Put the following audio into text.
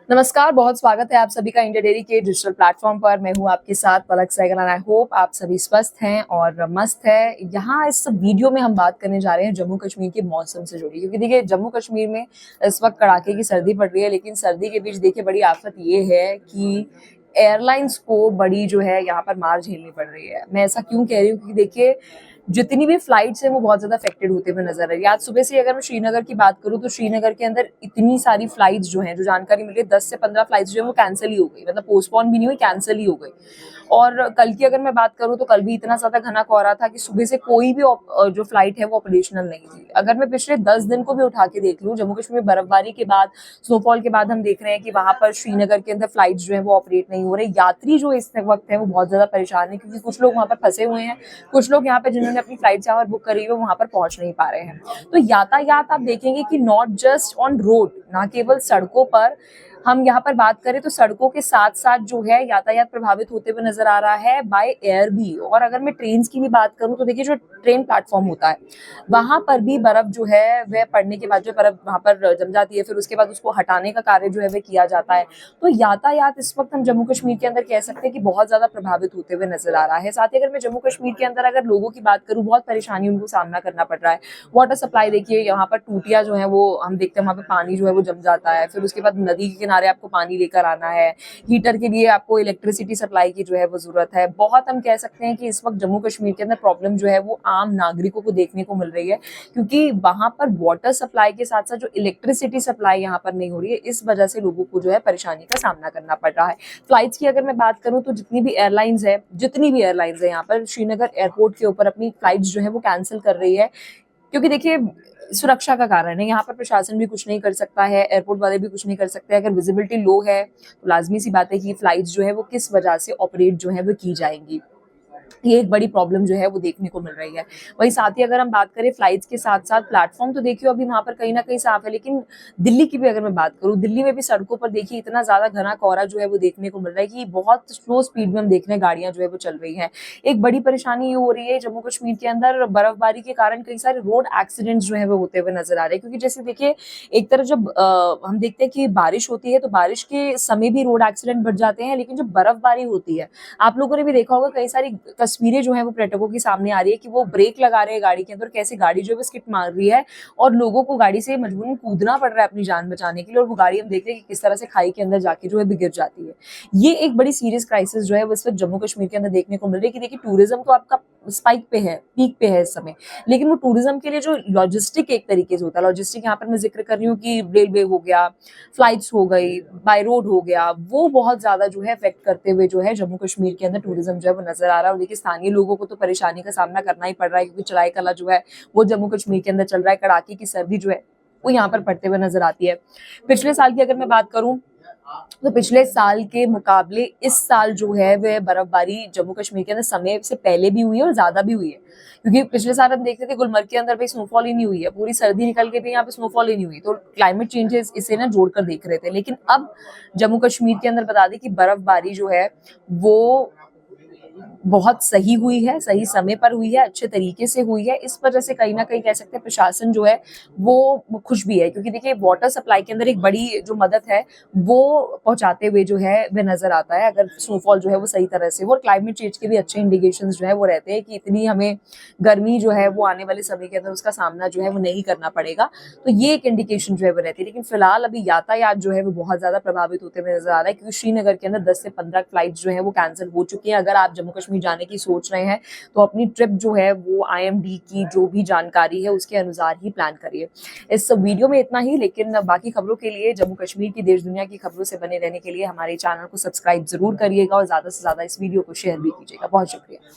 नमस्कार, बहुत स्वागत है आप सभी का इंडिया डेली के डिजिटल प्लेटफॉर्म पर। मैं हूं आपके साथ पलक सहगल एंड आई होप आप सभी स्वस्थ हैं और मस्त है। यहाँ इस वीडियो में हम बात करने जा रहे हैं जम्मू कश्मीर के मौसम से जुड़ी, क्योंकि देखिए जम्मू कश्मीर में इस वक्त कड़ाके की सर्दी पड़ रही है, लेकिन सर्दी के बीच देखिए बड़ी आफत ये है कि एयरलाइंस को बड़ी जो है यहाँ पर मार झेलनी पड़ रही है। मैं ऐसा क्यों कह रही हूँ, क्योंकि देखिए जितनी भी फ्लाइट्स हैं वो बहुत ज्यादा अफेक्टेड होते हुए नजर आ रही है। आज सुबह से अगर मैं श्रीनगर की बात करूं तो श्रीनगर के अंदर इतनी सारी फ्लाइट्स जो हैं, जो जानकारी मिली है 10 से 15 फ्लाइट्स जो है वो कैंसिल ही हो गई, मतलब पोस्टपोन भी नहीं हुई, कैंसिल ही हो गई। और कल की अगर मैं बात करूं तो कल भी इतना ज्यादा घना कोहरा था कि सुबह से कोई भी जो फ्लाइट है वो ऑपरेशनल नहीं थी। अगर मैं पिछले 10 दिन को भी उठा के देख लूं, जम्मू कश्मीर में बर्फबारी के बाद, स्नोफॉल के बाद हम देख रहे हैं कि वहां पर श्रीनगर के अंदर फ्लाइट जो है वो ऑपरेट नहीं हो रहे। यात्री जो इस वक्त है वो बहुत ज्यादा परेशान है, क्योंकि कुछ लोग वहां पर फंसे हुए हैं, कुछ लोग यहाँ पे जिन्होंने अपनी फ्लाइट यहाँ बुक करी हुई वहां पर पहुंच नहीं पा रहे हैं। तो यातायात आप देखेंगे कि नॉट जस्ट ऑन रोड, ना केवल सड़कों पर हम यहाँ पर बात करें तो सड़कों के साथ साथ जो है यातायात प्रभावित होते हुए नजर आ रहा है बाय एयर भी। और अगर मैं ट्रेन की भी बात करूं तो देखिए जो ट्रेन प्लेटफॉर्म होता है वहां पर भी बर्फ जो है वह पड़ने के बाद जो बर्फ वहां पर जम जाती है, फिर उसके बाद उसको हटाने का कार्य जो है वह किया जाता है। तो यातायात इस वक्त हम जम्मू कश्मीर के अंदर कह सकते हैं कि बहुत ज्यादा प्रभावित होते हुए नजर आ रहा है। साथ ही अगर मैं जम्मू कश्मीर के अंदर अगर लोगों की बात करूं, बहुत परेशानी उनको सामना करना पड़ रहा है। वाटर सप्लाई देखिए, यहाँ पर टूटियां जो है वो हम देखते हैं वहां पे पानी जो है वो जम जाता है, फिर उसके बाद नदी के किनारे आपको पानी लेकर आना है, हीटर के लिए आपको इलेक्ट्रिसिटी सप्लाई की जो है वो जरूरत है। बहुत हम कह सकते हैं कि इस वक्त जम्मू कश्मीर के अंदर प्रॉब्लम जो है वो आम नागरिकों को देखने को मिल रही है, क्योंकि वहां पर वाटर सप्लाई के साथ साथ जो इलेक्ट्रिसिटी सप्लाई यहाँ पर नहीं हो रही है, इस वजह से लोगों को जो है परेशानी का सामना करना पड़ रहा है। फ्लाइट्स की अगर मैं बात करूं तो जितनी भी एयरलाइंस है यहाँ पर श्रीनगर एयरपोर्ट के ऊपर अपनी फ्लाइट्स जो है वो कैंसिल कर रही है, क्योंकि देखिए सुरक्षा का कारण है। यहाँ पर प्रशासन भी कुछ नहीं कर सकता है, एयरपोर्ट वाले भी कुछ नहीं कर सकते। अगर विजिबिलिटी लो है तो लाजमी सी बात है कि फ्लाइट्स जो है वो किस वजह से ऑपरेट जो है वो की जाएंगी। ये एक बड़ी प्रॉब्लम जो है वो देखने को मिल रही है। वहीं साथ ही अगर हम बात करें फ्लाइट्स के साथ साथ प्लेटफॉर्म, तो देखिए अभी वहां पर कहीं ना कहीं साफ है, लेकिन दिल्ली की भी अगर मैं बात करूं, दिल्ली में भी सड़कों पर देखिए इतना ज्यादा घना कोहरा जो है वो देखने को मिल रहा है कि बहुत स्लो स्पीड में हम देख रहे हैं गाड़ियां जो है वो चल रही हैं। एक बड़ी परेशानी ये हो रही है जम्मू कश्मीर के अंदर, बर्फबारी के कारण कई सारे रोड एक्सीडेंट्स जो है वो होते हुए नजर आ रहे हैं। क्योंकि जैसे देखिए एक तरफ जब हम देखते हैं कि बारिश होती है तो बारिश के समय भी रोड एक्सीडेंट बढ़ जाते हैं, लेकिन जब बर्फबारी होती है, आप लोगों ने भी देखा होगा कई सारी तस्वीरें जो है वो पर्यटकों के सामने आ रही है कि वो ब्रेक लगा रहे हैं गाड़ी के अंदर, कैसे गाड़ी जो है वो स्किड मार रही है और लोगों को गाड़ी से मजबूरन कूदना पड़ रहा है अपनी जान बचाने के लिए, और वो गाड़ी हम देख रहे हैं कि किस तरह से खाई के अंदर जाके जो है गिर जाती है। ये एक बड़ी सीरियस क्राइसिस जो है वो इस वक्त जम्मू कश्मीर के अंदर देखने को मिल रही है कि देखिए टूरिज्म तो आपका स्पाइक पे है, पीक पे है इस समय, लेकिन वो टूरिज्म के लिए जो लॉजिस्टिक एक तरीके से होता है, लॉजिस्टिक यहाँ पर मैं जिक्र कर रही हूँ कि रेलवे हो गया, फ्लाइट्स हो गई, बाय रोड हो गया, वो बहुत ज्यादा जो है अफेक्ट करते हुए जो है जम्मू कश्मीर के अंदर टूरिज्म जो है वो नजर आ रहा है। और देखिए स्थानीय लोगों को तो परेशानी का सामना करना ही पड़ रहा है, क्योंकि चढ़ाई कला जो है वो जम्मू कश्मीर के अंदर चल रहा है, कड़ाके की सर्दी जो है वो यहाँ पर पड़ते हुए नजर आती है। पिछले साल की अगर मैं बात करूं तो पिछले साल के मुकाबले इस साल जो है वह बर्फबारी जम्मू कश्मीर के अंदर समय से पहले भी हुई है और ज्यादा भी हुई है। क्योंकि पिछले साल हम देखते थे गुलमर्ग के अंदर भाई स्नोफॉल ही नहीं हुई है, पूरी सर्दी निकल के भी यहाँ पे स्नोफॉल ही नहीं हुई, तो क्लाइमेट चेंजेस इसे ना जोड़कर देख रहे थे। लेकिन अब जम्मू कश्मीर के अंदर बता दें कि बर्फबारी जो है वो बहुत सही हुई है, सही समय पर हुई है, अच्छे तरीके से हुई है। इस वजह से कहीं ना कहीं कह सकते हैं प्रशासन जो है वो खुश भी है, क्योंकि देखिए वाटर सप्लाई के अंदर एक बड़ी जो मदद है वो पहुंचाते हुए जो है वह नजर आता है अगर स्नोफॉल जो है वो सही तरह से हो। और क्लाइमेट चेंज के भी अच्छे इंडिकेशन जो है वो रहते हैं कि इतनी हमें गर्मी जो है वो आने वाले समय के अंदर उसका सामना जो है वो नहीं करना पड़ेगा, तो ये एक इंडिकेशन जो है वो रहती है। लेकिन फिलहाल अभी यातायात जो है वो बहुत ज्यादा प्रभावित होते हुए नजर आ रहा है, क्योंकि श्रीनगर के अंदर 10 से 15 फ्लाइट जो है वो कैंसिल हो चुकी है। अगर आप जम्मू कश्मीर जाने की सोच रहे हैं तो अपनी ट्रिप जो है वो IMD की जो भी जानकारी है उसके अनुसार ही प्लान करिए। इस वीडियो में इतना ही, लेकिन बाकी खबरों के लिए, जम्मू कश्मीर की देश दुनिया की खबरों से बने रहने के लिए हमारे चैनल को सब्सक्राइब जरूर करिएगा और ज्यादा से ज्यादा इस वीडियो को शेयर भी कीजिएगा। बहुत शुक्रिया।